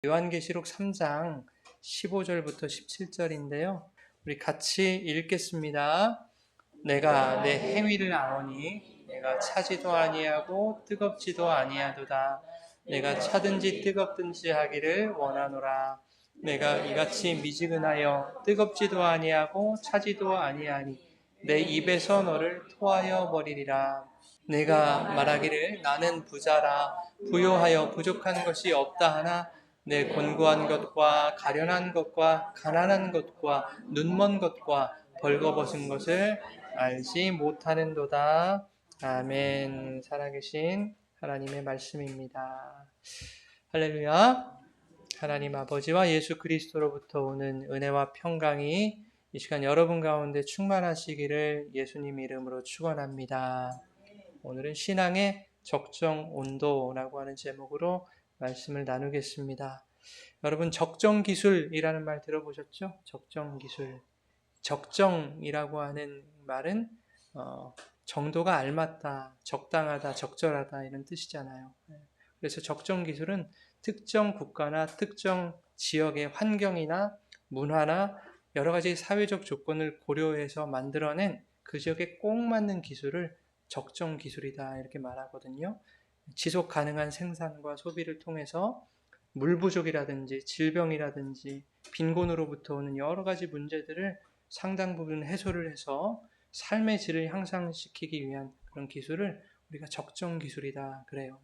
요한계시록 3장 15절부터 17절인데요. 우리 같이 읽겠습니다. 내가 내 행위를 아노니 내가 차지도 아니하고 뜨겁지도 아니하도다. 내가 차든지 뜨겁든지 하기를 원하노라. 내가 이같이 미지근하여 뜨겁지도 아니하고 차지도 아니하니 내 입에서 너를 토하여 버리리라. 내가 말하기를 나는 부자라 부요하여 부족한 것이 없다 하나 내 곤고한 것과 가련한 것과 가난한 것과 눈먼 것과 벌거벗은 것을 알지 못하는도다. 아멘. 살아계신 하나님의 말씀입니다. 할렐루야. 하나님 아버지와 예수 그리스도로부터 오는 은혜와 평강이 이 시간 여러분 가운데 충만하시기를 예수님 이름으로 축원합니다. 오늘은 신앙의 적정 온도라고 하는 제목으로 말씀을 나누겠습니다. 여러분 적정 기술이라는 말 들어보셨죠? 적정 기술. 적정이라고 하는 말은 정도가 알맞다, 적당하다, 적절하다 이런 뜻이잖아요. 그래서 적정 기술은 특정 국가나 특정 지역의 환경이나 문화나 여러 가지 사회적 조건을 고려해서 만들어낸 그 지역에 꼭 맞는 기술을 적정 기술이다 이렇게 말하거든요. 지속 가능한 생산과 소비를 통해서 물 부족이라든지 질병이라든지 빈곤으로부터 오는 여러 가지 문제들을 상당 부분 해소를 해서 삶의 질을 향상시키기 위한 그런 기술을 우리가 적정 기술이다 그래요.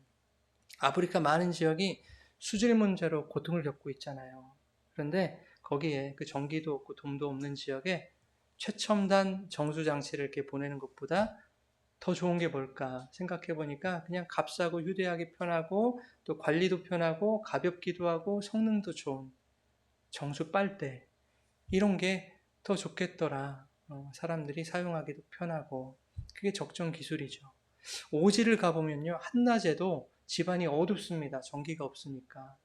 아프리카 많은 지역이 수질 문제로 고통을 겪고 있잖아요. 그런데 거기에 그 전기도 없고 돈도 없는 지역에 최첨단 정수장치를 이렇게 보내는 것보다 더 좋은 게 뭘까 생각해 보니까 그냥 값싸고 휴대하기 편하고 또 관리도 편하고 가볍기도 하고 성능도 좋은 정수 빨대 이런 게 더 좋겠더라. 사람들이 사용하기도 편하고 그게 적정 기술이죠. 오지를 가보면요 한낮에도 집안이 어둡습니다. 전기가 없으니까.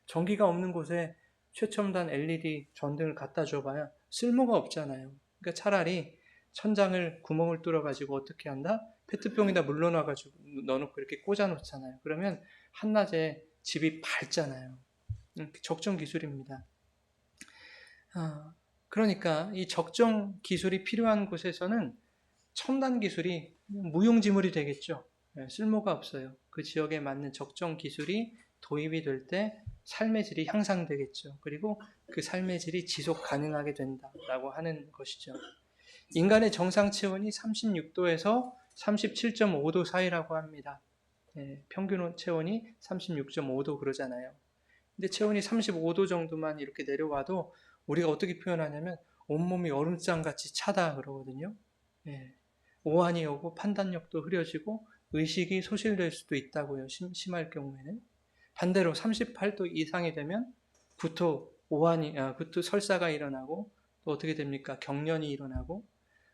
전기가 없는 곳에 최첨단 LED 전등을 갖다 줘봐야 쓸모가 없잖아요. 그러니까 차라리 천장을 구멍을 뚫어가지고 어떻게 한다? 페트병에다 물 넣어가지고 넣어놓고 이렇게 꽂아놓잖아요. 그러면 한낮에 집이 밝잖아요. 적정 기술입니다. 그러니까 이 적정 기술이 필요한 곳에서는 첨단 기술이 무용지물이 되겠죠. 쓸모가 없어요. 그 지역에 맞는 적정 기술이 도입이 될 때 삶의 질이 향상되겠죠. 그리고 그 삶의 질이 지속 가능하게 된다라고 하는 것이죠. 인간의 정상 체온이 36도에서 37.5도 사이라고 합니다. 평균 체온이 36.5도 그러잖아요. 근데 체온이 35도 정도만 이렇게 내려와도 우리가 어떻게 표현하냐면 온몸이 얼음장같이 차다 그러거든요. 오한이 오고 판단력도 흐려지고 의식이 소실될 수도 있다고요. 심할 경우에는. 반대로 38도 이상이 되면 구토 설사가 일어나고 또 어떻게 됩니까? 경련이 일어나고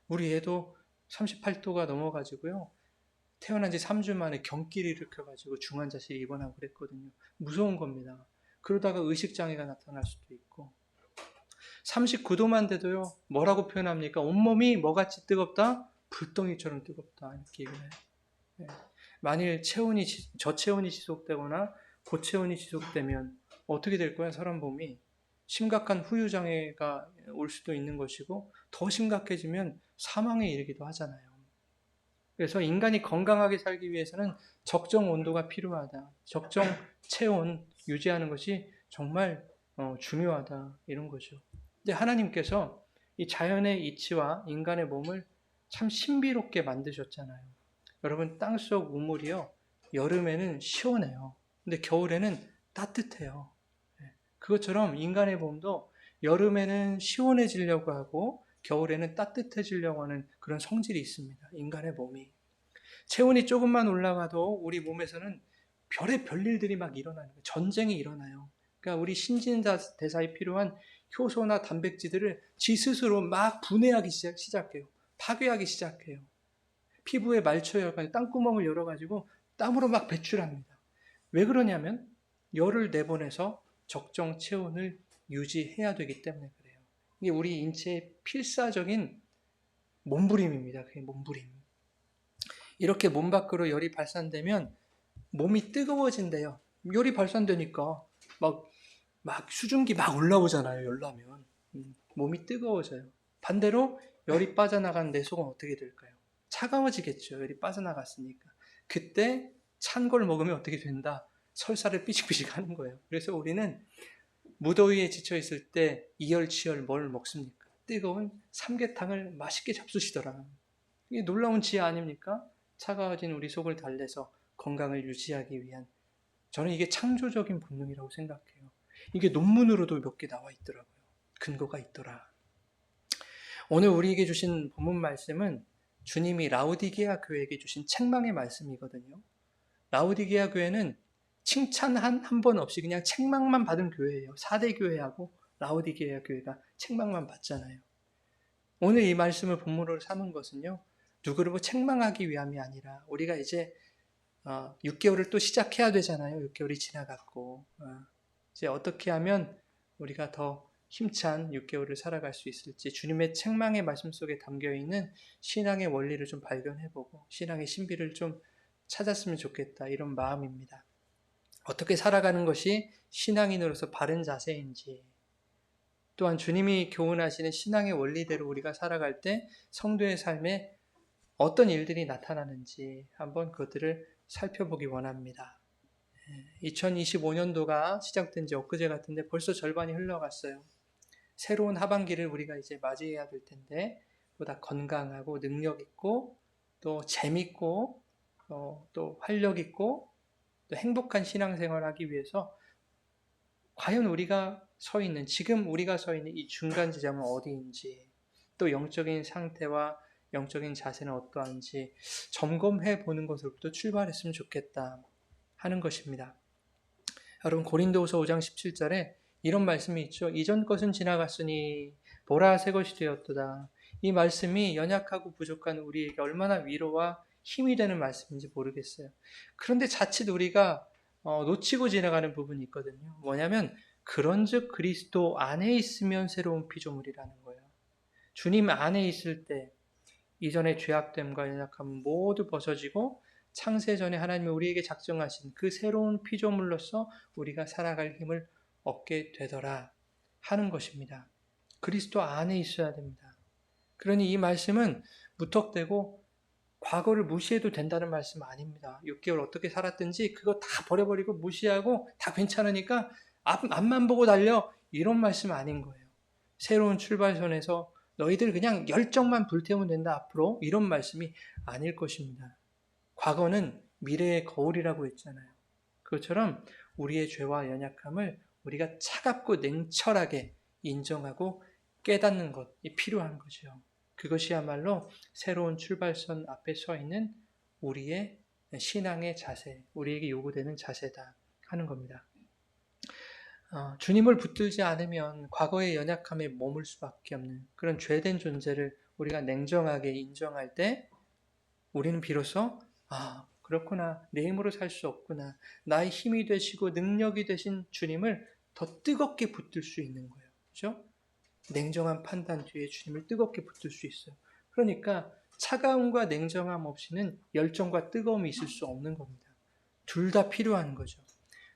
우리 애도 38도가 넘어가지고요. 태어난 지 3주 만에 경기를 일으켜가지고 중환자실에 입원하고 그랬거든요. 무서운 겁니다. 그러다가 의식장애가 나타날 수도 있고 39도만 돼도요. 뭐라고 표현합니까? 온몸이 뭐같이 뜨겁다? 불덩이처럼 뜨겁다. 이렇게 얘기를 해요. 만일 저체온이 지속되거나 고체온이 지속되면 어떻게 될 거야? 사람 몸이 심각한 후유장애가 올 수도 있는 것이고 더 심각해지면 사망에 이르기도 하잖아요. 그래서 인간이 건강하게 살기 위해서는 적정 온도가 필요하다. 적정 체온 유지하는 것이 정말 중요하다. 이런 거죠. 근데 하나님께서 이 자연의 이치와 인간의 몸을 참 신비롭게 만드셨잖아요. 여러분 땅속 우물이요. 여름에는 시원해요. 근데 겨울에는 따뜻해요. 그것처럼 인간의 몸도 여름에는 시원해지려고 하고 겨울에는 따뜻해지려고 하는 그런 성질이 있습니다. 인간의 몸이. 체온이 조금만 올라가도 우리 몸에서는 별일들이 막 일어나는 거예요. 전쟁이 일어나요. 그러니까 우리 신진대사에 필요한 효소나 단백질들을 지 스스로 막 분해하기 시작해요. 파괴하기 시작해요. 피부에 말초혈관, 땅구멍을 열어가지고 땀으로 막 배출합니다. 왜 그러냐면 열을 내보내서 적정 체온을 유지해야 되기 때문에 그래요. 이게 우리 인체의 필사적인 몸부림입니다. 그게 몸부림. 이렇게 몸 밖으로 열이 발산되면 몸이 뜨거워진대요. 열이 발산되니까 막 막 수증기 막 올라오잖아요. 열나면 몸이 뜨거워져요. 반대로 열이 빠져나간 내 속은 어떻게 될까요? 차가워지겠죠. 열이 빠져나갔으니까. 그때 찬 걸 먹으면 어떻게 된다? 설사를 삐직삐직 하는 거예요. 그래서 우리는 무더위에 지쳐 있을 때 이열치열 뭘 먹습니까? 뜨거운 삼계탕을 맛있게 잡수시더라. 이게 놀라운 지혜 아닙니까? 차가워진 우리 속을 달래서 건강을 유지하기 위한, 저는 이게 창조적인 본능이라고 생각해요. 이게 논문으로도 몇 개 나와 있더라고요. 근거가 있더라. 오늘 우리에게 주신 본문 말씀은 주님이 라오디게아 교회에게 주신 책망의 말씀이거든요. 라오디게아 교회는 칭찬 한 번 없이 그냥 책망만 받은 교회예요. 4대 교회하고 라오디게아 교회가 책망만 받잖아요. 오늘 이 말씀을 본문으로 삼은 것은요, 누구를 책망하기 위함이 아니라 우리가 이제 6개월을 또 시작해야 되잖아요. 6개월이 지나갔고 이제 어떻게 하면 우리가 더 힘찬 6개월을 살아갈 수 있을지, 주님의 책망의 말씀 속에 담겨있는 신앙의 원리를 좀 발견해보고 신앙의 신비를 좀 찾았으면 좋겠다, 이런 마음입니다. 어떻게 살아가는 것이 신앙인으로서 바른 자세인지, 또한 주님이 교훈하시는 신앙의 원리대로 우리가 살아갈 때 성도의 삶에 어떤 일들이 나타나는지 한번 그것들을 살펴보기 원합니다. 2025년도가 시작된 지 엊그제 같은데 벌써 절반이 흘러갔어요. 새로운 하반기를 우리가 이제 맞이해야 될 텐데, 보다 건강하고 능력 있고 또 재밌고 또 활력 있고 또 행복한 신앙생활을 하기 위해서 과연 우리가 지금 우리가 서 있는 이 중간 지점은 어디인지, 또 영적인 상태와 영적인 자세는 어떠한지 점검해 보는 것으로부터 출발했으면 좋겠다 하는 것입니다. 여러분, 고린도후서 5장 17절에 이런 말씀이 있죠. 이전 것은 지나갔으니 보라 새 것이 되었도다. 이 말씀이 연약하고 부족한 우리에게 얼마나 위로와 힘이 되는 말씀인지 모르겠어요. 그런데 자칫 우리가 놓치고 지나가는 부분이 있거든요. 뭐냐면 그런즉 그리스도 안에 있으면 새로운 피조물이라는 거예요. 주님 안에 있을 때 이전의 죄악됨과 연약함은 모두 벗어지고 창세전에 하나님이 우리에게 작정하신 그 새로운 피조물로서 우리가 살아갈 힘을 얻게 되더라 하는 것입니다. 그리스도 안에 있어야 됩니다. 그러니 이 말씀은 무턱대고 과거를 무시해도 된다는 말씀 아닙니다. 6개월 어떻게 살았든지 그거 다 버려버리고 무시하고 다 괜찮으니까 앞만 보고 달려, 이런 말씀 아닌 거예요. 새로운 출발선에서 너희들 그냥 열정만 불태우면 된다 앞으로, 이런 말씀이 아닐 것입니다. 과거는 미래의 거울이라고 했잖아요. 그것처럼 우리의 죄와 연약함을 우리가 차갑고 냉철하게 인정하고 깨닫는 것이 필요한 거죠. 그것이야말로 새로운 출발선 앞에 서 있는 우리의 신앙의 자세, 우리에게 요구되는 자세다 하는 겁니다. 주님을 붙들지 않으면 과거의 연약함에 머물 수밖에 없는 그런 죄된 존재를 우리가 냉정하게 인정할 때 우리는 비로소 그렇구나, 내 힘으로 살 수 없구나, 나의 힘이 되시고 능력이 되신 주님을 더 뜨겁게 붙들 수 있는 거예요. 그렇죠? 냉정한 판단 뒤에 주님을 뜨겁게 붙들 수 있어요. 그러니까 차가움과 냉정함 없이는 열정과 뜨거움이 있을 수 없는 겁니다. 둘 다 필요한 거죠.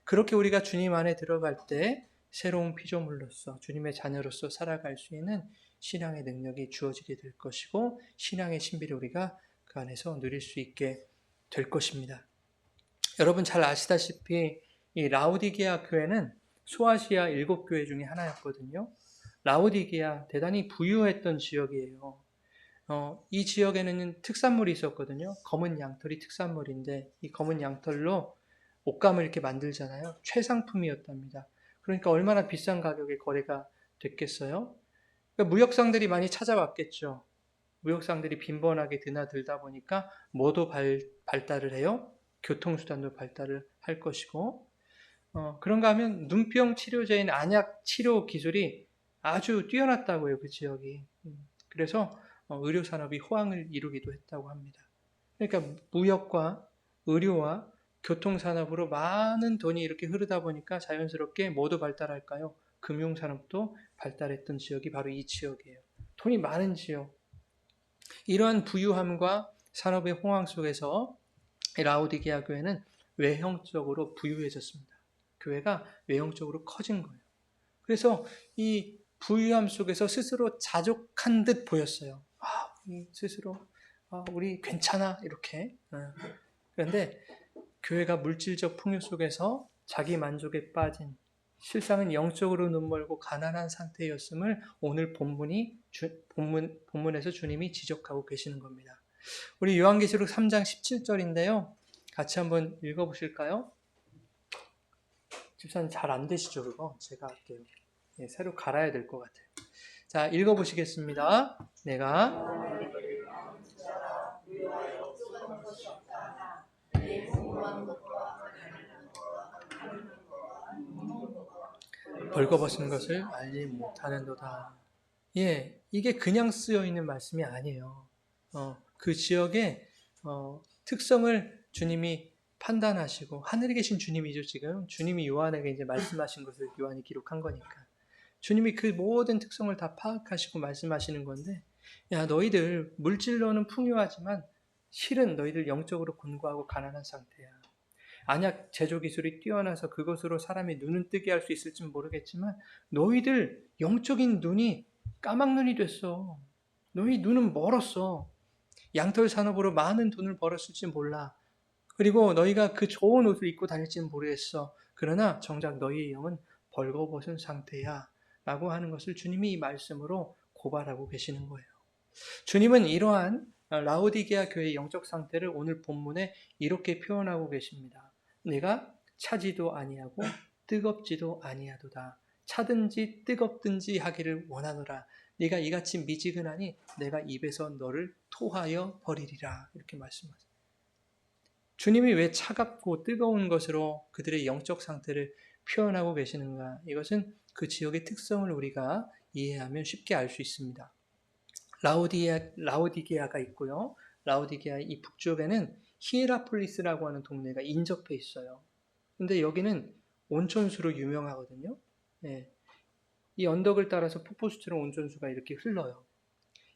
그렇게 우리가 주님 안에 들어갈 때 새로운 피조물로서 주님의 자녀로서 살아갈 수 있는 신앙의 능력이 주어지게 될 것이고, 신앙의 신비를 우리가 그 안에서 누릴 수 있게 될 것입니다. 여러분 잘 아시다시피 이 라오디게아 교회는 소아시아 7교회 중에 하나였거든요. 라오디게아 대단히 부유했던 지역이에요. 이 지역에는 특산물이 있었거든요. 검은 양털이 특산물인데 이 검은 양털로 옷감을 이렇게 만들잖아요. 최상품이었답니다. 그러니까 얼마나 비싼 가격에 거래가 됐겠어요? 그러니까 무역상들이 많이 찾아왔겠죠. 무역상들이 빈번하게 드나들다 보니까 뭐도 발달을 해요? 교통수단도 발달을 할 것이고, 그런가 하면 눈병 치료제인 안약 치료 기술이 아주 뛰어났다고 해요, 그 지역이. 그래서 의료산업이 호황을 이루기도 했다고 합니다. 그러니까 무역과 의료와 교통산업으로 많은 돈이 이렇게 흐르다 보니까 자연스럽게 뭐도 발달할까요? 금융산업도 발달했던 지역이 바로 이 지역이에요. 돈이 많은 지역. 이러한 부유함과 산업의 호황 속에서 라오디게아 교회는 외형적으로 부유해졌습니다. 교회가 외형적으로 커진 거예요. 그래서 이 부유함 속에서 스스로 자족한 듯 보였어요. 스스로 우리 괜찮아 이렇게. 그런데 교회가 물질적 풍요 속에서 자기 만족에 빠진 실상은 영적으로 눈멀고 가난한 상태였음을 오늘 본문에서 주님이 지적하고 계시는 겁니다. 우리 요한계시록 3장 17절인데요. 같이 한번 읽어보실까요? 집사님 잘 안 되시죠, 그거? 제가 할게요. 새로 갈아야 될 것 같아요. 자, 읽어보시겠습니다. 내가 벌거벗은 것을 알지 못하는도다. 이게 그냥 쓰여 있는 말씀이 아니에요. 그 지역의 특성을 주님이 판단하시고, 하늘에 계신 주님이죠, 지금. 주님이 요한에게 이제 말씀하신 것을 요한이 기록한 거니까. 주님이 그 모든 특성을 다 파악하시고 말씀하시는 건데, 야, 너희들 물질로는 풍요하지만 실은 너희들 영적으로 곤고하고 가난한 상태야. 안약 제조 기술이 뛰어나서 그것으로 사람이 눈은 뜨게 할 수 있을지 모르겠지만 너희들 영적인 눈이 까막눈이 됐어. 너희 눈은 멀었어. 양털 산업으로 많은 돈을 벌었을지 몰라. 그리고 너희가 그 좋은 옷을 입고 다닐지는 모르겠어. 그러나 정작 너희의 영은 벌거벗은 상태야. 라고 하는 것을 주님이 이 말씀으로 고발하고 계시는 거예요. 주님은 이러한 라오디게아 교회의 영적 상태를 오늘 본문에 이렇게 표현하고 계십니다. 내가 차지도 아니하고 뜨겁지도 아니하도다. 차든지 뜨겁든지 하기를 원하노라. 네가 이같이 미지근하니 내가 입에서 너를 토하여 버리리라. 이렇게 말씀하세요. 주님이 왜 차갑고 뜨거운 것으로 그들의 영적 상태를 표현하고 계시는가? 이것은 그 지역의 특성을 우리가 이해하면 쉽게 알 수 있습니다. 라오디게아가 있고요. 라오디게아 이 북쪽에는 히에라폴리스라고 하는 동네가 인접해 있어요. 근데 여기는 온천수로 유명하거든요. 이 언덕을 따라서 폭포수처럼 온천수가 이렇게 흘러요.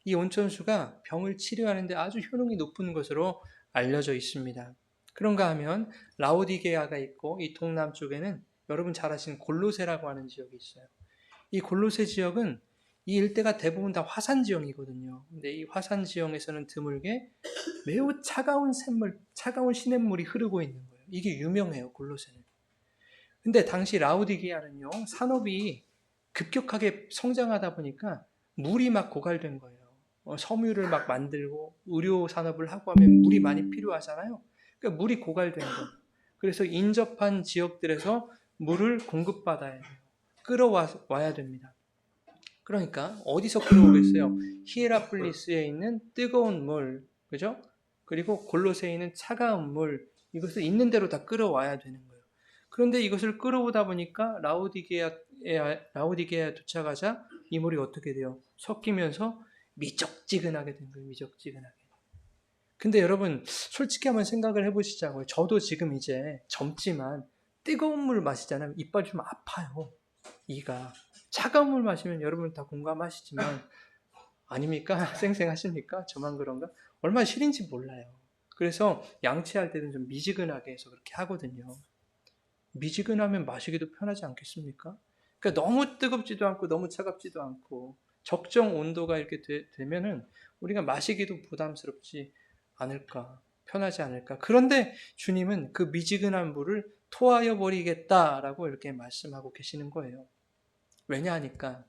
이 온천수가 병을 치료하는데 아주 효능이 높은 것으로 알려져 있습니다. 그런가 하면 라오디게아가 있고 이 동남쪽에는 여러분 잘 아시는 골로세라고 하는 지역이 있어요. 이 골로세 지역은 이 일대가 대부분 다 화산 지형이거든요. 근데 이 화산 지형에서는 드물게 매우 차가운 시냇물이 흐르고 있는 거예요. 이게 유명해요, 골로새는. 근데 당시 라오디게아는요, 산업이 급격하게 성장하다 보니까 물이 막 고갈된 거예요. 섬유를 막 만들고 의료 산업을 하고 하면 물이 많이 필요하잖아요. 그러니까 물이 고갈된 거예요. 그래서 인접한 지역들에서 물을 공급받아야 돼요. 끌어와야 됩니다. 그러니까 어디서 끌어오겠어요? 히에라폴리스에 있는 뜨거운 물, 그죠? 그리고 골로새에 있는 차가운 물, 이것을 있는 대로 다 끌어와야 되는 거예요. 그런데 이것을 끌어오다 보니까 라오디게아에 도착하자 이 물이 어떻게 돼요? 섞이면서 미적지근하게 된 거예요. 미적지근하게. 근데 여러분 솔직히 한번 생각을 해보시자고요. 저도 지금 이제 젊지만 뜨거운 물 마시잖아요. 이빨이 좀 아파요. 이가. 차가운 물 마시면 여러분 다 공감하시지만 아닙니까? 쌩쌩하십니까? 저만 그런가? 얼마나 싫은지 몰라요. 그래서 양치할 때는 좀 미지근하게 해서 그렇게 하거든요. 미지근하면 마시기도 편하지 않겠습니까? 그러니까 너무 뜨겁지도 않고 너무 차갑지도 않고 적정 온도가 이렇게 되면은 우리가 마시기도 부담스럽지 않을까? 편하지 않을까? 그런데 주님은 그 미지근한 물을 토하여 버리겠다라고 이렇게 말씀하고 계시는 거예요. 왜냐하니까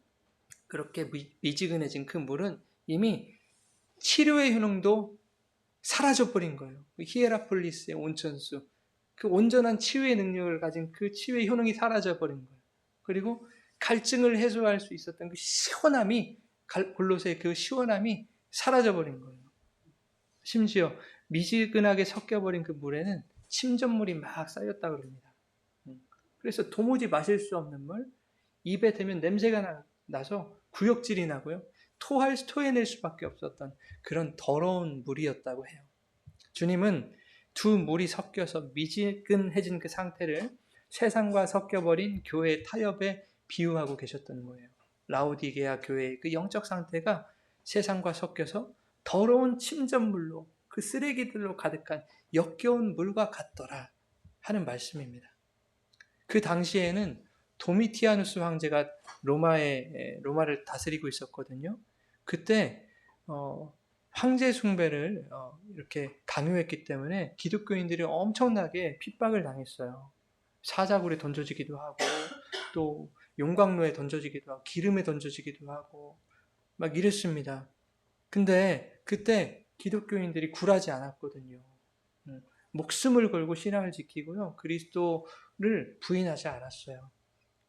그렇게 미지근해진 그 물은 이미 치료의 효능도 사라져버린 거예요. 히에라폴리스의 온천수, 그 온전한 치유의 능력을 가진 그 치유의 효능이 사라져버린 거예요. 그리고 갈증을 해소할 수 있었던 그 시원함이, 골로새의 그 시원함이 사라져버린 거예요. 심지어 미지근하게 섞여버린 그 물에는 침전물이 막 쌓였다고 합니다. 그래서 도무지 마실 수 없는 물, 입에 대면 냄새가 나서 구역질이 나고요. 토해낼 수밖에 없었던 그런 더러운 물이었다고 해요. 주님은 두 물이 섞여서 미지근해진 그 상태를 세상과 섞여버린 교회의 타협에 비유하고 계셨던 거예요. 라오디게아 교회의 그 영적 상태가 세상과 섞여서 더러운 침전물로 그 쓰레기들로 가득한 역겨운 물과 같더라 하는 말씀입니다. 그 당시에는 도미티아누스 황제가 로마를 다스리고 있었거든요. 그때 황제 숭배를 이렇게 강요했기 때문에 기독교인들이 엄청나게 핍박을 당했어요. 사자굴에 던져지기도 하고 또 용광로에 던져지기도 하고 기름에 던져지기도 하고 막 이랬습니다. 근데 그때 기독교인들이 굴하지 않았거든요. 목숨을 걸고 신앙을 지키고요. 그리스도를 부인하지 않았어요.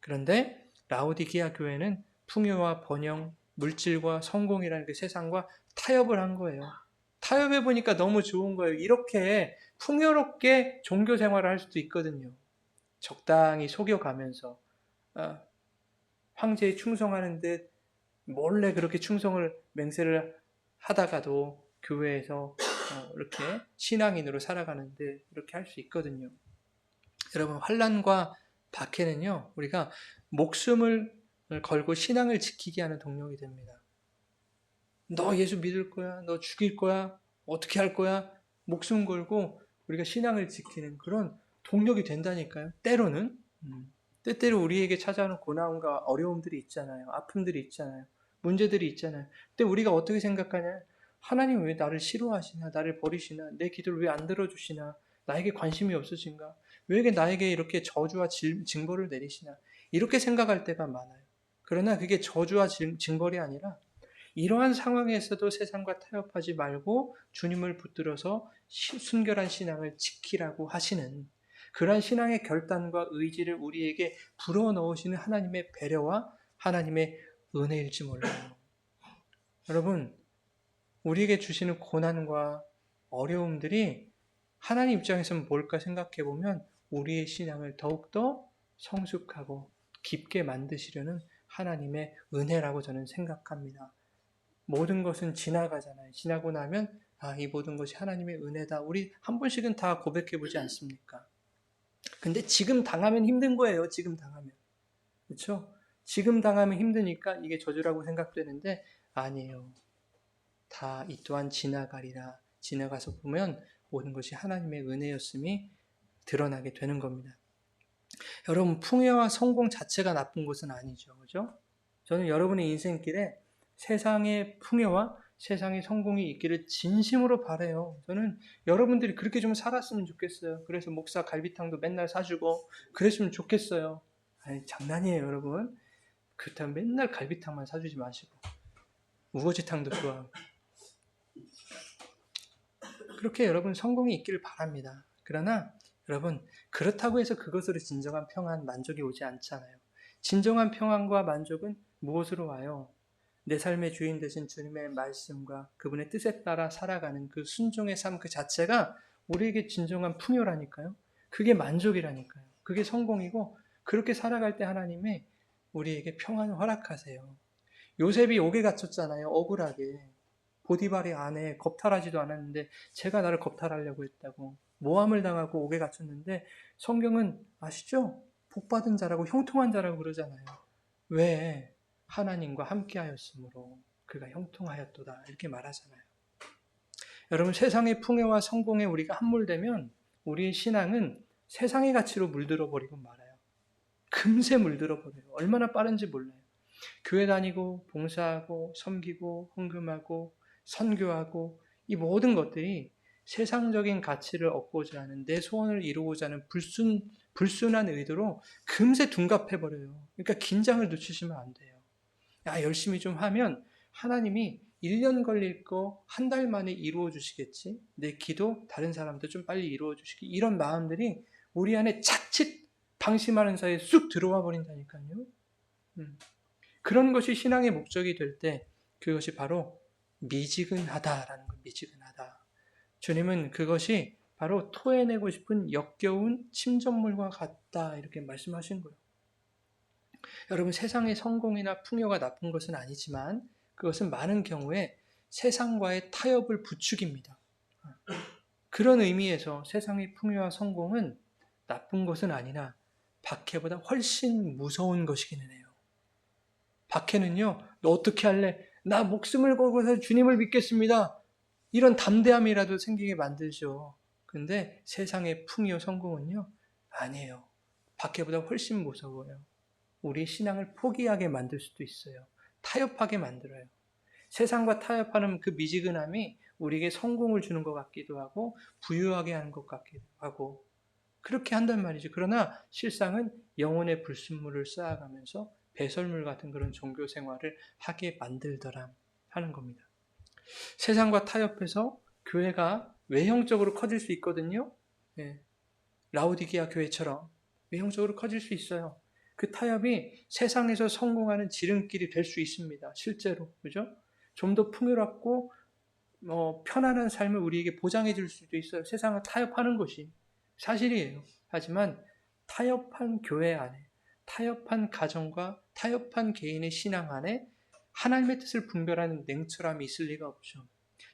그런데 라오디기아 교회는 풍요와 번영, 물질과 성공이라는 그 세상과 타협을 한 거예요. 타협해 보니까 너무 좋은 거예요. 이렇게 풍요롭게 종교 생활을 할 수도 있거든요. 적당히 속여가면서 황제에 충성하는 듯 몰래 그렇게 충성을 맹세를 하다가도 교회에서 이렇게 신앙인으로 살아가는데 이렇게 할 수 있거든요. 여러분, 환난과 박해는요, 우리가 목숨을 걸고 신앙을 지키게 하는 동력이 됩니다. 너 예수 믿을 거야? 너 죽일 거야? 어떻게 할 거야? 목숨 걸고 우리가 신앙을 지키는 그런 동력이 된다니까요. 때로는. 때때로 우리에게 찾아오는 고난과 어려움들이 있잖아요. 아픔들이 있잖아요. 문제들이 있잖아요. 근데 우리가 어떻게 생각하냐? 하나님 왜 나를 싫어하시나? 나를 버리시나? 내 기도를 왜 안 들어주시나? 나에게 관심이 없으신가? 왜 나에게 이렇게 저주와 징벌을 내리시나? 이렇게 생각할 때가 많아요. 그러나 그게 저주와 징벌이 아니라 이러한 상황에서도 세상과 타협하지 말고 주님을 붙들어서 순결한 신앙을 지키라고 하시는 그러한 신앙의 결단과 의지를 우리에게 불어넣으시는 하나님의 배려와 하나님의 은혜일지 몰라요. 여러분, 우리에게 주시는 고난과 어려움들이 하나님 입장에서는 뭘까 생각해 보면 우리의 신앙을 더욱더 성숙하고 깊게 만드시려는 하나님의 은혜라고 저는 생각합니다. 모든 것은 지나가잖아요. 지나고 나면 이 모든 것이 하나님의 은혜다. 우리 한 번씩은 다 고백해 보지 않습니까? 근데 지금 당하면 힘든 거예요. 지금 당하면. 그렇죠? 지금 당하면 힘드니까 이게 저주라고 생각되는데 아니에요. 다 이 또한 지나가리라. 지나가서 보면 모든 것이 하나님의 은혜였음이 드러나게 되는 겁니다. 여러분, 풍요와 성공 자체가 나쁜 것은 아니죠. 그죠? 저는 여러분의 인생길에 세상의 풍요와 세상의 성공이 있기를 진심으로 바라요. 저는 여러분들이 그렇게 좀 살았으면 좋겠어요. 그래서 목사 갈비탕도 맨날 사주고 그랬으면 좋겠어요. 아니, 장난이에요, 여러분. 그렇다면 맨날 갈비탕만 사주지 마시고 우거지탕도 좋아하고 그렇게 여러분 성공이 있기를 바랍니다. 그러나 여러분, 그렇다고 해서 그것으로 진정한 평안, 만족이 오지 않잖아요. 진정한 평안과 만족은 무엇으로 와요? 내 삶의 주인 되신 주님의 말씀과 그분의 뜻에 따라 살아가는 그 순종의 삶 그 자체가 우리에게 진정한 풍요라니까요. 그게 만족이라니까요. 그게 성공이고 그렇게 살아갈 때 하나님이 우리에게 평안을 허락하세요. 요셉이 옥에 갇혔잖아요. 억울하게. 보디발의 아내 겁탈하지도 않았는데 제가 나를 겁탈하려고 했다고 모함을 당하고 옥에 갇혔는데 성경은 아시죠? 복받은 자라고 형통한 자라고 그러잖아요. 왜? 하나님과 함께하였으므로 그가 형통하였도다 이렇게 말하잖아요. 여러분, 세상의 풍요와 성공에 우리가 함몰되면 우리의 신앙은 세상의 가치로 물들어 버리고 말아요. 금세 물들어 버려요. 얼마나 빠른지 몰라요. 교회 다니고 봉사하고 섬기고 헌금하고 선교하고 이 모든 것들이 세상적인 가치를 얻고자 하는 내 소원을 이루고자 하는 불순한 의도로 금세 둔갑해버려요. 그러니까 긴장을 늦추시면 안 돼요. 열심히 좀 하면 하나님이 1년 걸릴 거 한 달 만에 이루어 주시겠지. 내 기도 다른 사람도 좀 빨리 이루어 주시기. 이런 마음들이 우리 안에 자칫 방심하는 사이에 쑥 들어와 버린다니까요. 그런 것이 신앙의 목적이 될 때 그것이 바로 미지근하다라는 것, 미지근하다. 주님은 그것이 바로 토해내고 싶은 역겨운 침전물과 같다 이렇게 말씀하신 거예요. 여러분, 세상의 성공이나 풍요가 나쁜 것은 아니지만 그것은 많은 경우에 세상과의 타협을 부추깁니다. 그런 의미에서 세상의 풍요와 성공은 나쁜 것은 아니나 박해보다 훨씬 무서운 것이기는 해요. 박해는요, 너 어떻게 할래? 나 목숨을 걸고서 주님을 믿겠습니다. 이런 담대함이라도 생기게 만들죠. 근데 세상의 풍요 성공은요, 아니에요. 박해보다 훨씬 무서워요. 우리 신앙을 포기하게 만들 수도 있어요. 타협하게 만들어요. 세상과 타협하는 그 미지근함이 우리에게 성공을 주는 것 같기도 하고 부유하게 하는 것 같기도 하고 그렇게 한단 말이죠. 그러나 실상은 영혼의 불순물을 쌓아가면서 배설물 같은 그런 종교 생활을 하게 만들더라 하는 겁니다. 세상과 타협해서 교회가 외형적으로 커질 수 있거든요. 예, 라오디게아 교회처럼 외형적으로 커질 수 있어요. 그 타협이 세상에서 성공하는 지름길이 될 수 있습니다. 실제로. 그죠? 좀 더 풍요롭고 편안한 삶을 우리에게 보장해 줄 수도 있어요. 세상을 타협하는 것이 사실이에요. 하지만 타협한 교회 안에, 타협한 가정과 타협한 개인의 신앙 안에 하나님의 뜻을 분별하는 냉철함이 있을 리가 없죠.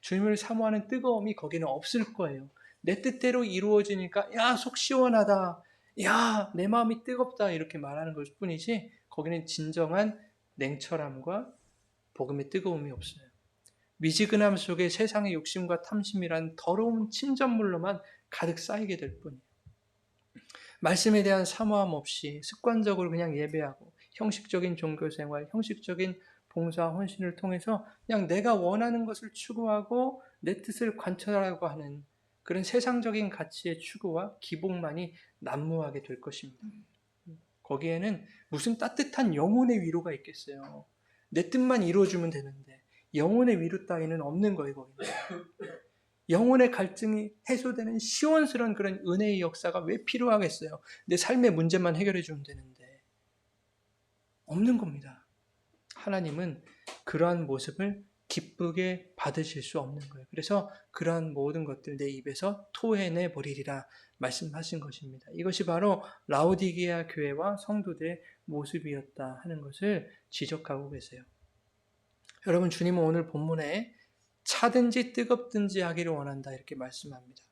주님을 사모하는 뜨거움이 거기는 없을 거예요. 내 뜻대로 이루어지니까 야, 속 시원하다. 야, 내 마음이 뜨겁다. 이렇게 말하는 것 뿐이지 거기는 진정한 냉철함과 복음의 뜨거움이 없어요. 미지근함 속에 세상의 욕심과 탐심이란 더러운 침전물로만 가득 쌓이게 될 뿐이에요. 말씀에 대한 사모함 없이 습관적으로 그냥 예배하고 형식적인 종교생활, 형식적인 봉사와 헌신을 통해서 그냥 내가 원하는 것을 추구하고 내 뜻을 관철하려고 하는 그런 세상적인 가치의 추구와 기복만이 난무하게 될 것입니다. 거기에는 무슨 따뜻한 영혼의 위로가 있겠어요. 내 뜻만 이루어주면 되는데 영혼의 위로 따위는 없는 거예요. 거기는. 영혼의 갈증이 해소되는 시원스러운 그런 은혜의 역사가 왜 필요하겠어요? 내 삶의 문제만 해결해 주면 되는데 없는 겁니다. 하나님은 그러한 모습을 기쁘게 받으실 수 없는 거예요. 그래서 그러한 모든 것들 내 입에서 토해내 버리리라 말씀하신 것입니다. 이것이 바로 라오디게아 교회와 성도들의 모습이었다 하는 것을 지적하고 계세요. 여러분, 주님은 오늘 본문에 차든지 뜨겁든지 하기를 원한다 이렇게 말씀합니다.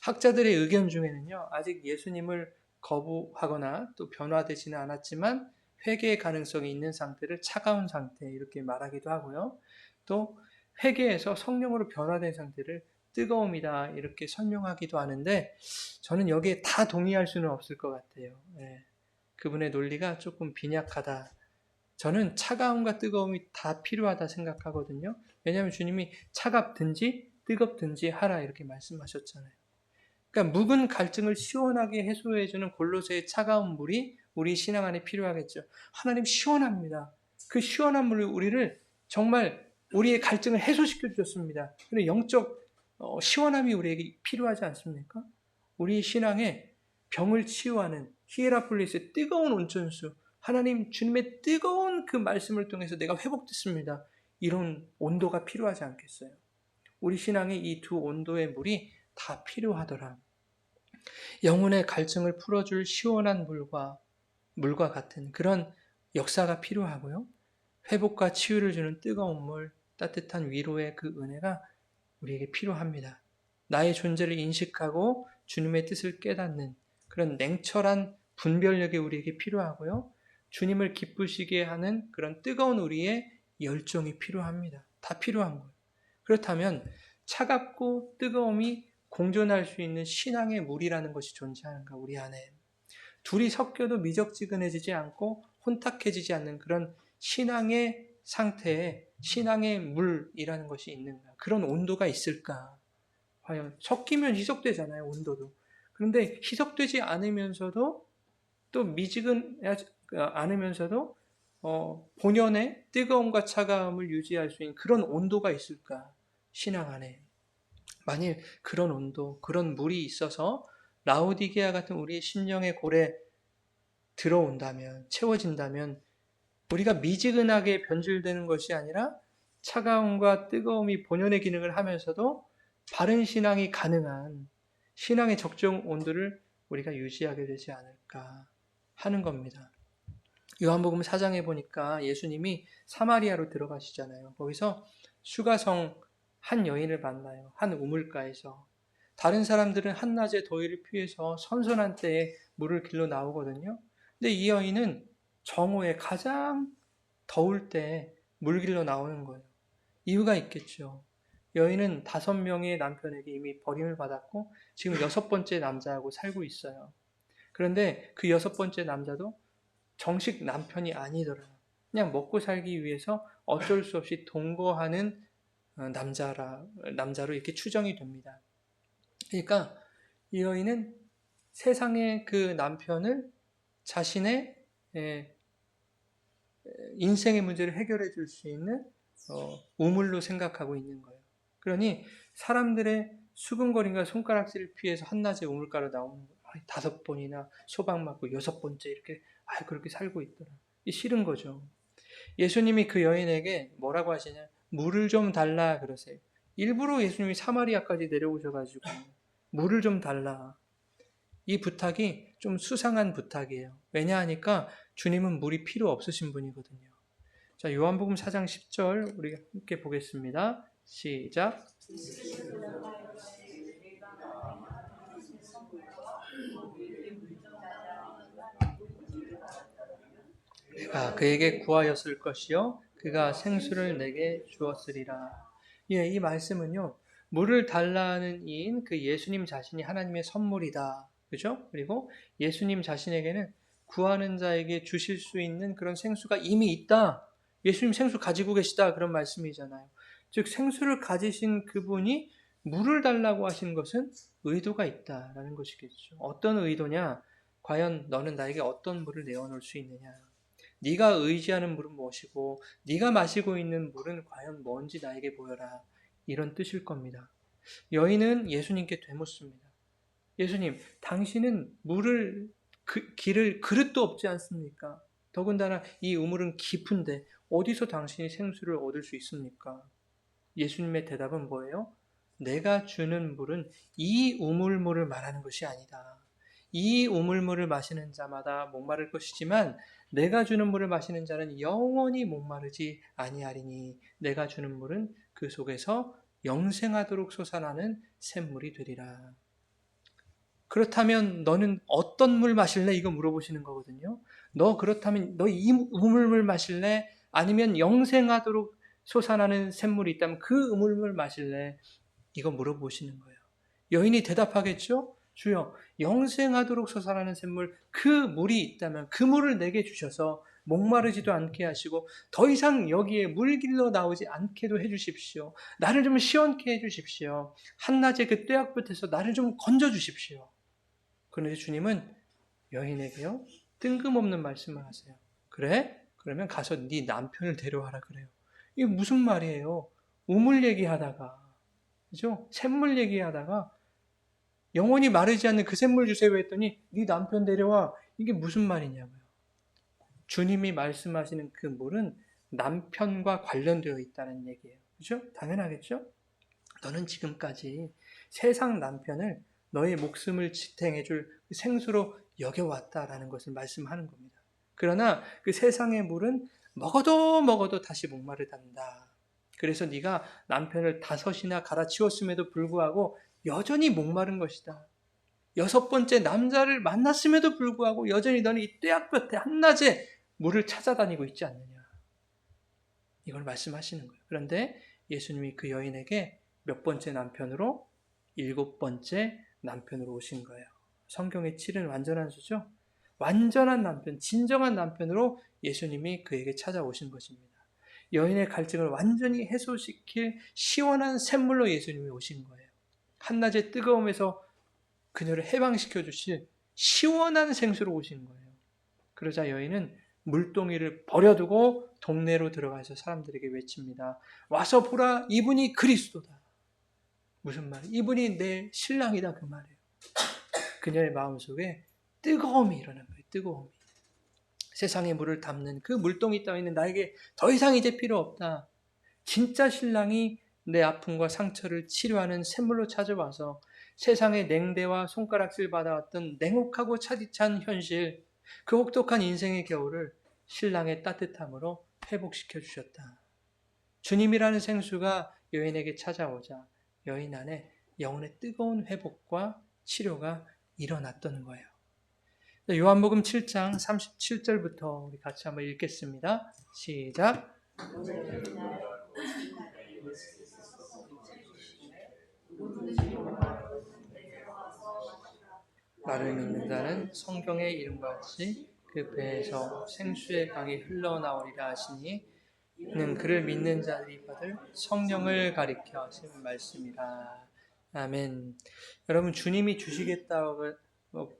학자들의 의견 중에는요, 아직 예수님을 거부하거나 또 변화되지는 않았지만 회개의 가능성이 있는 상태를 차가운 상태 이렇게 말하기도 하고요. 또 회개에서 성령으로 변화된 상태를 뜨거움이다 이렇게 설명하기도 하는데 저는 여기에 다 동의할 수는 없을 것 같아요. 네. 그분의 논리가 조금 빈약하다. 저는 차가움과 뜨거움이 다 필요하다 생각하거든요. 왜냐하면 주님이 차갑든지 뜨겁든지 하라 이렇게 말씀하셨잖아요. 그러니까 묵은 갈증을 시원하게 해소해주는 골로새의 차가운 물이 우리 신앙 안에 필요하겠죠. 하나님 시원합니다. 그 시원한 물이 우리를 정말 우리의 갈증을 해소시켜 주셨습니다. 그런데 영적 시원함이 우리에게 필요하지 않습니까? 우리 신앙에 병을 치유하는 히에라폴리스의 뜨거운 온천수, 하나님 주님의 뜨거운 그 말씀을 통해서 내가 회복됐습니다. 이런 온도가 필요하지 않겠어요? 우리 신앙에 이 두 온도의 물이 다 필요하더라. 영혼의 갈증을 풀어줄 시원한 물과 같은 그런 역사가 필요하고요. 회복과 치유를 주는 뜨거운 물, 따뜻한 위로의 그 은혜가 우리에게 필요합니다. 나의 존재를 인식하고 주님의 뜻을 깨닫는 그런 냉철한 분별력이 우리에게 필요하고요. 주님을 기쁘시게 하는 그런 뜨거운 우리의 열정이 필요합니다. 다 필요한 거예요. 그렇다면 차갑고 뜨거움이 공존할 수 있는 신앙의 물이라는 것이 존재하는가 우리 안에. 둘이 섞여도 미적지근해지지 않고 혼탁해지지 않는 그런 신앙의 상태에 신앙의 물이라는 것이 있는가. 그런 온도가 있을까. 과연 섞이면 희석되잖아요. 온도도. 그런데 희석되지 않으면서도 또 미지근하지 않으면서도 본연의 뜨거움과 차가움을 유지할 수 있는 그런 온도가 있을까. 신앙 안에. 만일 그런 온도, 그런 물이 있어서 라오디게아 같은 우리의 심령의 골에 들어온다면, 채워진다면 우리가 미지근하게 변질되는 것이 아니라 차가움과 뜨거움이 본연의 기능을 하면서도 바른 신앙이 가능한 신앙의 적정 온도를 우리가 유지하게 되지 않을까 하는 겁니다. 요한복음 4장에 보니까 예수님이 사마리아로 들어가시잖아요. 거기서 수가성 한 여인을 만나요. 한 우물가에서. 다른 사람들은 한낮의 더위를 피해서 선선한 때에 물을 길러 나오거든요. 근데 이 여인은 정오에 가장 더울 때 물 길러 나오는 거예요. 이유가 있겠죠. 여인은 5명의 남편에게 이미 버림을 받았고 지금 6번째 남자하고 살고 있어요. 그런데 그 6번째 남자도 정식 남편이 아니더라. 그냥 먹고 살기 위해서 어쩔 수 없이 동거하는 남자로 이렇게 추정이 됩니다. 그러니까 이 여인은 세상의 그 남편을 자신의 인생의 문제를 해결해 줄 수 있는 우물로 생각하고 있는 거예요. 그러니 사람들의 수근거림과 손가락질을 피해서 한낮에 우물가로 나오는 거예요. 5번이나 소방 맞고 6번째 이렇게 그렇게 살고 있더라. 이 싫은 거죠. 예수님이 그 여인에게 뭐라고 하시냐? 물을 좀 달라 그러세요. 일부러 예수님이 사마리아까지 내려오셔가지고 물을 좀 달라. 이 부탁이 좀 수상한 부탁이에요. 왜냐하니까 주님은 물이 필요 없으신 분이거든요. 자, 요한복음 4장 10절 우리 함께 보겠습니다. 시작. 내가 그에게 구하였을 것이요 그가 생수를 내게 주었으리라. 예, 이 말씀은요. 물을 달라는 이인 그 예수님 자신이 하나님의 선물이다. 그죠? 그리고 예수님 자신에게는 구하는 자에게 주실 수 있는 그런 생수가 이미 있다. 예수님 생수 가지고 계시다. 그런 말씀이잖아요. 즉 생수를 가지신 그분이 물을 달라고 하신 것은 의도가 있다라는 것이겠죠. 어떤 의도냐? 과연 너는 나에게 어떤 물을 내어놓을 수 있느냐? 네가 의지하는 물은 무엇이고 네가 마시고 있는 물은 과연 뭔지 나에게 보여라. 이런 뜻일 겁니다. 여인은 예수님께 되묻습니다. 예수님, 당신은 길을 그릇도 없지 않습니까? 더군다나 이 우물은 깊은데 어디서 당신이 생수를 얻을 수 있습니까? 예수님의 대답은 뭐예요? 내가 주는 물은 이 우물물을 말하는 것이 아니다. 이 우물물을 마시는 자마다 목마를 것이지만 내가 주는 물을 마시는 자는 영원히 목마르지 아니하리니 내가 주는 물은 그 속에서 영생하도록 솟아나는 샘물이 되리라. 그렇다면 너는 어떤 물 마실래? 이거 물어보시는 거거든요. 그렇다면 너 이 우물물 마실래? 아니면 영생하도록 솟아나는 샘물이 있다면 그 우물물 마실래? 이거 물어보시는 거예요. 여인이 대답하겠죠? 주여, 영생하도록 솟아나는 샘물, 그 물이 있다면 그 물을 내게 주셔서 목마르지도 않게 하시고 더 이상 여기에 물길로 나오지 않게도 해주십시오. 나를 좀 시원케 해주십시오. 한낮에 그 떼약볕에서 나를 좀 건져주십시오. 그런데 주님은 여인에게요, 뜬금없는 말씀을 하세요. 그래? 그러면 가서 네 남편을 데려와라 그래요. 이게 무슨 말이에요? 우물 얘기하다가, 그죠? 샘물 얘기하다가 영원히 마르지 않는 그 샘물 주세요 했더니 네 남편 데려와. 이게 무슨 말이냐고요. 주님이 말씀하시는 그 물은 남편과 관련되어 있다는 얘기예요. 그죠? 당연하겠죠? 너는 지금까지 세상 남편을 너의 목숨을 지탱해줄 생수로 여겨왔다라는 것을 말씀하는 겁니다. 그러나 그 세상의 물은 먹어도 다시 목마르단다. 그래서 네가 남편을 5이나 갈아치웠음에도 불구하고 여전히 목마른 것이다. 6번째 남자를 만났음에도 불구하고 여전히 너는 이 떼약볕에 한낮에 물을 찾아다니고 있지 않느냐. 이걸 말씀하시는 거예요. 그런데 예수님이 그 여인에게 몇 번째 남편으로? 7번째 남편으로 오신 거예요. 성경의 7은 완전한 수죠. 완전한 남편, 진정한 남편으로 예수님이 그에게 찾아오신 것입니다. 여인의 갈증을 완전히 해소시킬 시원한 샘물로 예수님이 오신 거예요. 한낮의 뜨거움에서 그녀를 해방시켜 주실 시원한 생수로 오신 거예요. 그러자 여인은 물동이를 버려두고 동네로 들어가서 사람들에게 외칩니다. 와서 보라, 이분이 그리스도다. 무슨 말? 이분이 내 신랑이다 그 말이에요. 그녀의 마음속에 뜨거움이 일어난 거예요. 뜨거움이. 세상의 물을 담는 그 물동이 따위는 나에게 더 이상 이제 필요 없다. 진짜 신랑이 내 아픔과 상처를 치료하는 샘물로 찾아와서 세상의 냉대와 손가락질 받아왔던 냉혹하고 차디찬 현실, 그 혹독한 인생의 겨울을 신랑의 따뜻함으로 회복시켜 주셨다. 주님이라는 생수가 여인에게 찾아오자 여인 안에 영혼의 뜨거운 회복과 치료가 일어났던 거예요. 요한복음 7장 37절부터 우리 같이 한번 읽겠습니다. 시작. 나를 믿는 자는 성경의 이름과 같이 그 배에서 생수의 강이 흘러나오리라 하시니 이는 그를 믿는 자들이 받을 성령을 가리켜 하신 말씀이라. 아멘. 여러분, 주님이 주시겠다고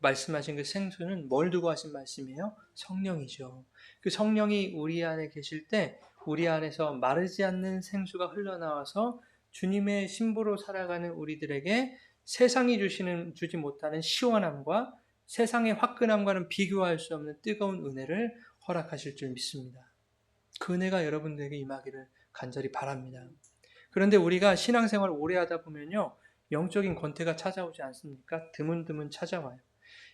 말씀하신 그 생수는 뭘 두고 하신 말씀이에요? 성령이죠. 그 성령이 우리 안에 계실 때 우리 안에서 마르지 않는 생수가 흘러나와서 주님의 신부로 살아가는 우리들에게 세상이 주지 못하는 시원함과 세상의 화끈함과는 비교할 수 없는 뜨거운 은혜를 허락하실 줄 믿습니다. 그 은혜가 여러분들에게 임하기를 간절히 바랍니다. 그런데 우리가 신앙생활을 오래 하다 보면요, 영적인 권태가 찾아오지 않습니까? 드문드문 찾아와요.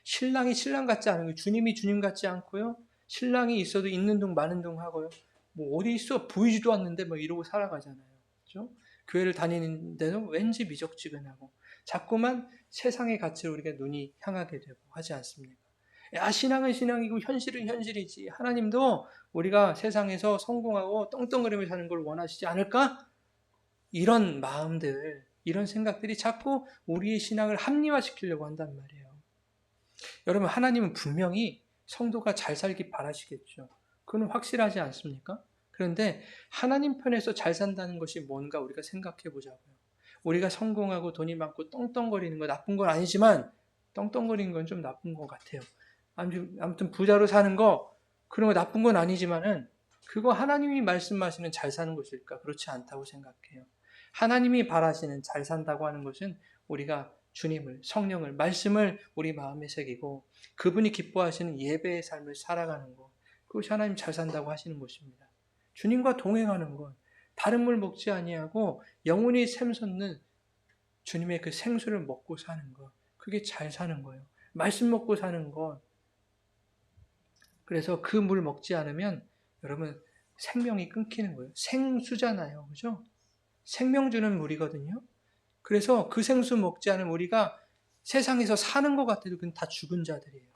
신랑이 신랑 같지 않은 거예요. 주님이 주님 같지 않고요. 신랑이 있어도 있는 둥 마는 둥 하고요. 뭐 어디 있어 보이지도 않는데 뭐 이러고 살아가잖아요. 그렇죠? 교회를 다니는데도 왠지 미적지근하고 자꾸만 세상의 가치로 우리가 눈이 향하게 되고 하지 않습니까? 야, 신앙은 신앙이고 현실은 현실이지. 하나님도 우리가 세상에서 성공하고 떵떵거리며 사는 걸 원하시지 않을까? 이런 마음들, 이런 생각들이 자꾸 우리의 신앙을 합리화시키려고 한단 말이에요. 여러분, 하나님은 분명히 성도가 잘 살기 바라시겠죠. 그건 확실하지 않습니까? 그런데 하나님 편에서 잘 산다는 것이 뭔가 우리가 생각해 보자고요. 우리가 성공하고 돈이 많고 떵떵거리는 거 나쁜 건 아니지만 떵떵거리는 건 좀 나쁜 것 같아요. 아무튼 부자로 사는 거 그런 거 나쁜 건 아니지만은 그거 하나님이 말씀하시는 잘 사는 것일까? 그렇지 않다고 생각해요. 하나님이 바라시는 잘 산다고 하는 것은 우리가 주님을, 성령을, 말씀을 우리 마음에 새기고 그분이 기뻐하시는 예배의 삶을 살아가는 것. 그것이 하나님 잘 산다고 하시는 것입니다. 주님과 동행하는 것, 다른 물 먹지 아니하고 영원히 샘솟는 주님의 그 생수를 먹고 사는 것. 그게 잘 사는 거예요. 말씀 먹고 사는 것. 그래서 그 물 먹지 않으면 여러분 생명이 끊기는 거예요. 생수잖아요. 그죠? 생명 주는 물이거든요. 그래서 그 생수 먹지 않은 우리가 세상에서 사는 것 같아도 그건 다 죽은 자들이에요.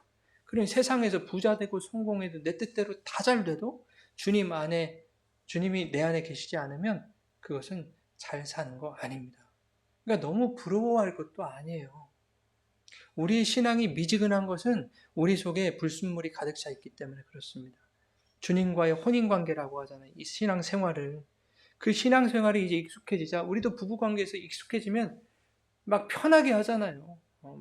그러니 세상에서 부자 되고 성공해도 내 뜻대로 다 잘 돼도 주님이 내 안에 계시지 않으면 그것은 잘 사는 거 아닙니다. 그러니까 너무 부러워할 것도 아니에요. 우리의 신앙이 미지근한 것은 우리 속에 불순물이 가득 차 있기 때문에 그렇습니다. 주님과의 혼인관계라고 하잖아요. 이 신앙생활을. 그 신앙생활이 이제 익숙해지자 우리도 부부관계에서 익숙해지면 막 편하게 하잖아요.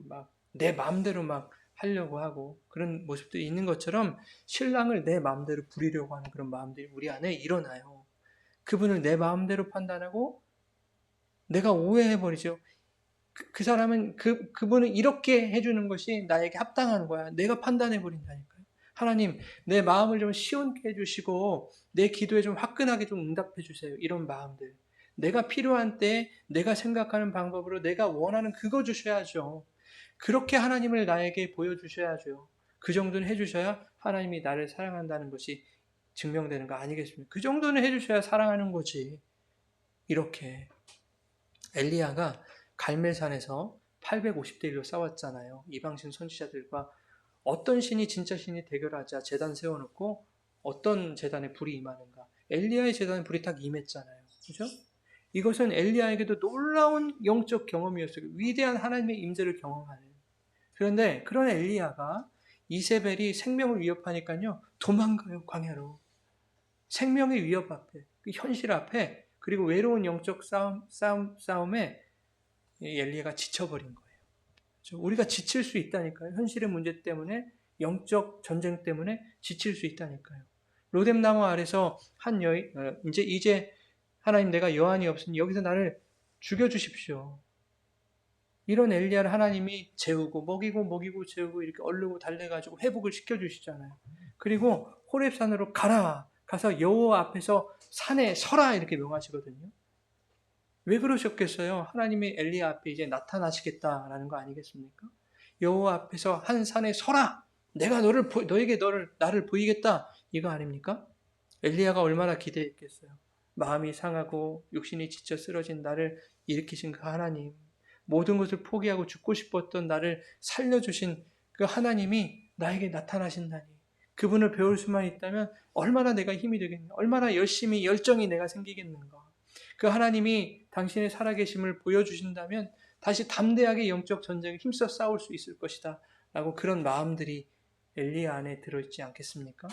막 내 마음대로 막 하려고 하고 그런 모습도 있는 것처럼 신랑을 내 마음대로 부리려고 하는 그런 마음들이 우리 안에 일어나요. 그분을 내 마음대로 판단하고 내가 오해해버리죠. 그 사람은 그분은 이렇게 해주는 것이 나에게 합당한 거야. 내가 판단해버린다니까요. 하나님, 내 마음을 좀 시원케 해주시고 내 기도에 좀 화끈하게 좀 응답해 주세요. 이런 마음들. 내가 필요한 때에 내가 생각하는 방법으로 내가 원하는 그거 주셔야죠. 그렇게 하나님을 나에게 보여주셔야죠. 그 정도는 해주셔야 하나님이 나를 사랑한다는 것이 증명되는 거 아니겠습니까? 그 정도는 해주셔야 사랑하는 거지. 이렇게 엘리야가 갈멜산에서 850대 1로 싸웠잖아요. 이방신 선지자들과 어떤 신이 진짜 신이 대결하자 제단 세워놓고 어떤 제단에 불이 임하는가. 엘리야의 제단에 불이 딱 임했잖아요. 그죠? 이것은 엘리야에게도 놀라운 영적 경험이었어요. 위대한 하나님의 임재를 경험하는. 그런데 그런 엘리야가 이세벨이 생명을 위협하니까요. 도망가요. 광야로. 생명의 위협 앞에, 그 현실 앞에 그리고 외로운 영적 싸움에 엘리야가 지쳐버린 거예요. 우리가 지칠 수 있다니까요. 현실의 문제 때문에 영적 전쟁 때문에 지칠 수 있다니까요. 로뎀나무 아래서 한 여인 이제 하나님 내가 여한이 없으니 여기서 나를 죽여주십시오. 이런 엘리야를 하나님이 재우고 먹이고 재우고 이렇게 얼르고 달래가지고 회복을 시켜주시잖아요. 그리고 호렙산으로 가서 여호와 앞에서 산에 서라 이렇게 명하시거든요. 왜 그러셨겠어요? 하나님이 엘리야 앞에 이제 나타나시겠다라는 거 아니겠습니까? 여호와 앞에서 한 산에 서라. 내가 너에게 나를 보이겠다. 이거 아닙니까? 엘리야가 얼마나 기대했겠어요. 마음이 상하고 육신이 지쳐 쓰러진 나를 일으키신 그 하나님, 모든 것을 포기하고 죽고 싶었던 나를 살려주신 그 하나님이 나에게 나타나신다니. 그분을 배울 수만 있다면 얼마나 내가 힘이 되겠는가, 얼마나 열심히 열정이 내가 생기겠는가. 그 하나님이 당신의 살아계심을 보여주신다면 다시 담대하게 영적 전쟁을 힘써 싸울 수 있을 것이다 라고 그런 마음들이 엘리야 안에 들어있지 않겠습니까?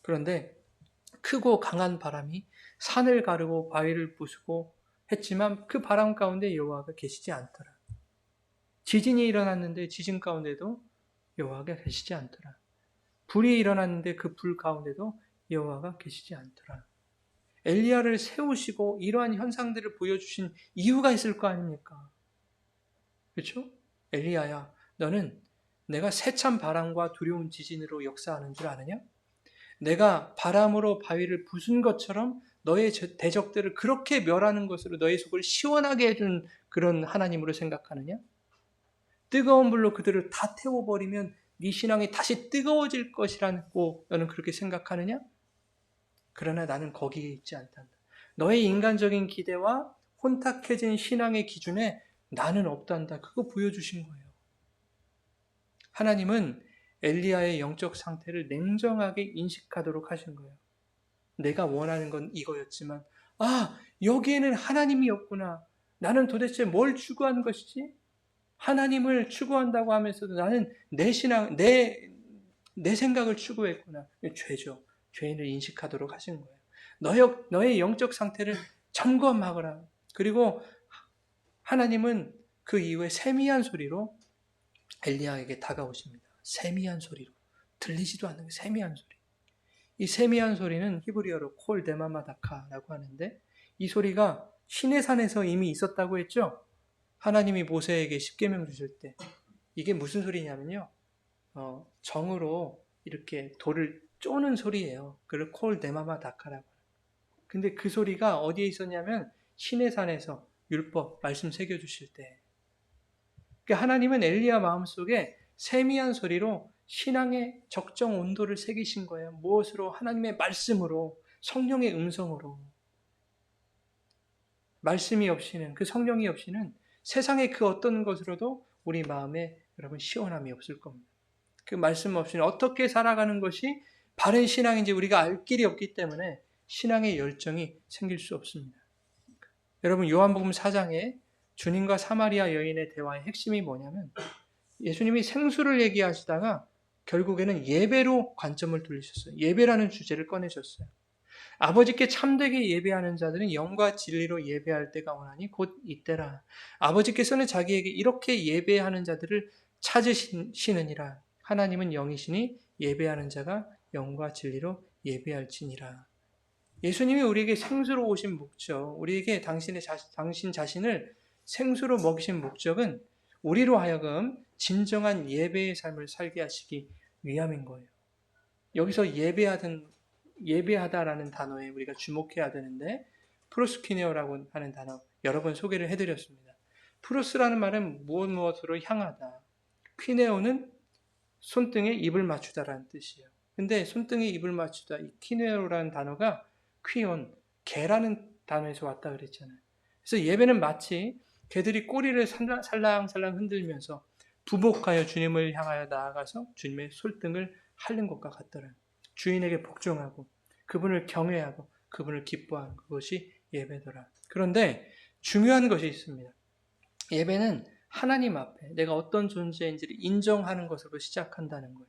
그런데 크고 강한 바람이 산을 가르고 바위를 부수고 했지만 그 바람 가운데 여호와가 계시지 않더라. 지진이 일어났는데 지진 가운데도 여호와가 계시지 않더라. 불이 일어났는데 그 불 가운데도 여호와가 계시지 않더라. 엘리야를 세우시고 이러한 현상들을 보여주신 이유가 있을 거 아닙니까? 그렇죠? 엘리야야, 너는 내가 세찬 바람과 두려운 지진으로 역사하는 줄 아느냐? 내가 바람으로 바위를 부순 것처럼 너의 대적들을 그렇게 멸하는 것으로 너의 속을 시원하게 해준 그런 하나님으로 생각하느냐? 뜨거운 불로 그들을 다 태워버리면 네 신앙이 다시 뜨거워질 것이라고 너는 그렇게 생각하느냐? 그러나 나는 거기에 있지 않단다. 너의 인간적인 기대와 혼탁해진 신앙의 기준에 나는 없단다. 그거 보여주신 거예요. 하나님은 엘리야의 영적 상태를 냉정하게 인식하도록 하신 거예요. 내가 원하는 건 이거였지만, 여기에는 하나님이 없구나. 나는 도대체 뭘 추구하는 것이지? 하나님을 추구한다고 하면서도 나는 내 신앙, 내 생각을 추구했구나. 죄죠. 죄인을 인식하도록 하신 거예요. 너의 영적 상태를 점검하거라. 그리고 하나님은 그 이후에 세미한 소리로 엘리야에게 다가오십니다. 세미한 소리로. 들리지도 않는 세미한 소리. 이 세미한 소리는 히브리어로 콜 데마마다카라고 하는데 이 소리가 시내산에서 이미 있었다고 했죠. 하나님이 모세에게 십계명 주실 때 이게 무슨 소리냐면요. 정으로 이렇게 돌을 쪼는 소리예요. 그걸 콜 데마마다카라고. 근데 그 소리가 어디에 있었냐면 시내산에서 율법 말씀 새겨 주실 때. 그러니까 하나님은 엘리야 마음속에 세미한 소리로 신앙의 적정 온도를 새기신 거예요. 무엇으로? 하나님의 말씀으로, 성령의 음성으로. 말씀이 없이는, 그 성령이 없이는 세상의 그 어떤 것으로도 우리 마음에 여러분 시원함이 없을 겁니다. 그 말씀 없이는 어떻게 살아가는 것이 바른 신앙인지 우리가 알 길이 없기 때문에 신앙의 열정이 생길 수 없습니다. 여러분 요한복음 4장에 주님과 사마리아 여인의 대화의 핵심이 뭐냐면 예수님이 생수를 얘기하시다가 결국에는 예배로 관점을 돌리셨어요. 예배라는 주제를 꺼내셨어요. 아버지께 참되게 예배하는 자들은 영과 진리로 예배할 때가 오나니 곧 이때라. 아버지께서는 자기에게 이렇게 예배하는 자들을 찾으시느니라. 하나님은 영이시니 예배하는 자가 영과 진리로 예배할지니라. 예수님이 우리에게 생수로 오신 목적, 우리에게 당신 자신을 생수로 먹이신 목적은 우리로 하여금 진정한 예배의 삶을 살게 하시기 위함인 거예요. 여기서 예배하다라는 단어에 우리가 주목해야 되는데 프로스키네오라고 하는 단어 여러 번 소개를 해드렸습니다. 프로스라는 말은 무엇으로 향하다. 퀴네오는 손등에 입을 맞추다라는 뜻이에요. 근데 손등에 입을 맞추다, 이 키네오라는 단어가 퀴온, 개라는 단어에서 왔다 그랬잖아요. 그래서 예배는 마치 개들이 꼬리를 살랑살랑 흔들면서 부복하여 주님을 향하여 나아가서 주님의 손등을 핥는 것과 같더라. 주인에게 복종하고 그분을 경외하고 그분을 기뻐하는 그것이 예배더라. 그런데 중요한 것이 있습니다. 예배는 하나님 앞에 내가 어떤 존재인지를 인정하는 것으로 시작한다는 거예요.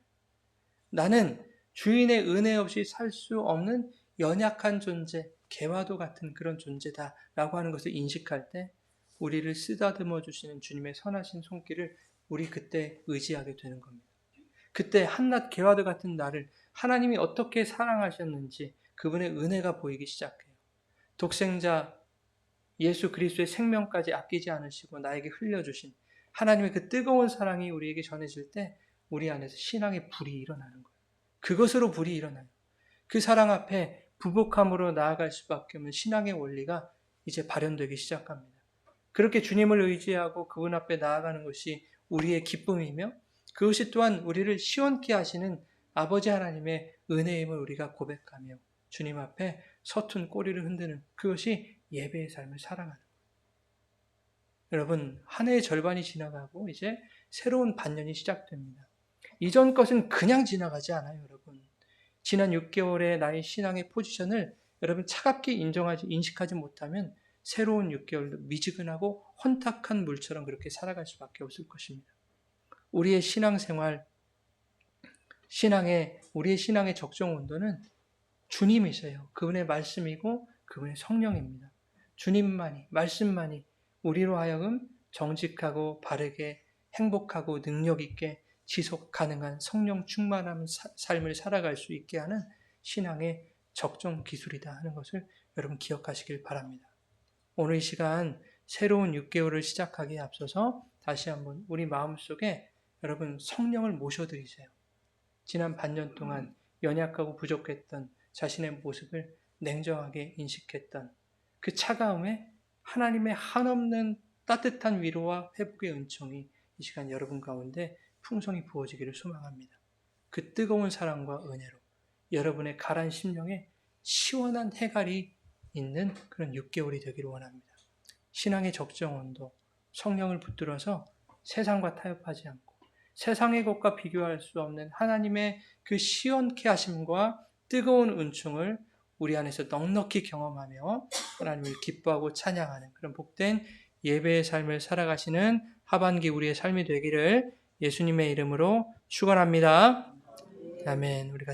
나는 주인의 은혜 없이 살 수 없는 연약한 존재, 개와도 같은 그런 존재다라고 하는 것을 인식할 때 우리를 쓰다듬어 주시는 주님의 선하신 손길을 우리 그때 의지하게 되는 겁니다. 그때 한낱 개와도 같은 나를 하나님이 어떻게 사랑하셨는지 그분의 은혜가 보이기 시작해요. 독생자 예수 그리스도의 생명까지 아끼지 않으시고 나에게 흘려주신 하나님의 그 뜨거운 사랑이 우리에게 전해질 때 우리 안에서 신앙의 불이 일어나는 거예요. 그것으로 불이 일어나요. 그 사랑 앞에 부복함으로 나아갈 수밖에 없는 신앙의 원리가 이제 발현되기 시작합니다. 그렇게 주님을 의지하고 그분 앞에 나아가는 것이 우리의 기쁨이며 그것이 또한 우리를 시원케 하시는 아버지 하나님의 은혜임을 우리가 고백하며 주님 앞에 서툰 꼬리를 흔드는 그것이 예배의 삶을 살아가는 거예요. 여러분, 한 해의 절반이 지나가고 이제 새로운 반년이 시작됩니다. 이전 것은 그냥 지나가지 않아요, 여러분. 지난 6개월의 나의 신앙의 포지션을 여러분 차갑게 인식하지 못하면 새로운 6개월도 미지근하고 혼탁한 물처럼 그렇게 살아갈 수밖에 없을 것입니다. 우리의 신앙생활, 우리의 신앙의 적정 온도는 주님이세요. 그분의 말씀이고 그분의 성령입니다. 주님만이, 말씀만이 우리로 하여금 정직하고 바르게 행복하고 능력 있게 지속 가능한 성령 충만한 삶을 살아갈 수 있게 하는 신앙의 적정 기술이다 하는 것을 여러분 기억하시길 바랍니다. 오늘 이 시간 새로운 6개월을 시작하기에 앞서서 다시 한번 우리 마음속에 여러분 성령을 모셔드리세요. 지난 반년 동안 연약하고 부족했던 자신의 모습을 냉정하게 인식했던 그 차가움에 하나님의 한없는 따뜻한 위로와 회복의 은총이 이 시간 여러분 가운데 풍성히 부어지기를 소망합니다. 그 뜨거운 사랑과 은혜로 여러분의 가란 심령에 시원한 해갈이 있는 그런 6개월이 되기를 원합니다. 신앙의 적정 온도, 성령을 붙들어서 세상과 타협하지 않고 세상의 것과 비교할 수 없는 하나님의 그 시원케 하심과 뜨거운 은총을 우리 안에서 넉넉히 경험하며 하나님을 기뻐하고 찬양하는 그런 복된 예배의 삶을 살아가시는 하반기 우리의 삶이 되기를 예수님의 이름으로 축원합니다. 아멘. 우리가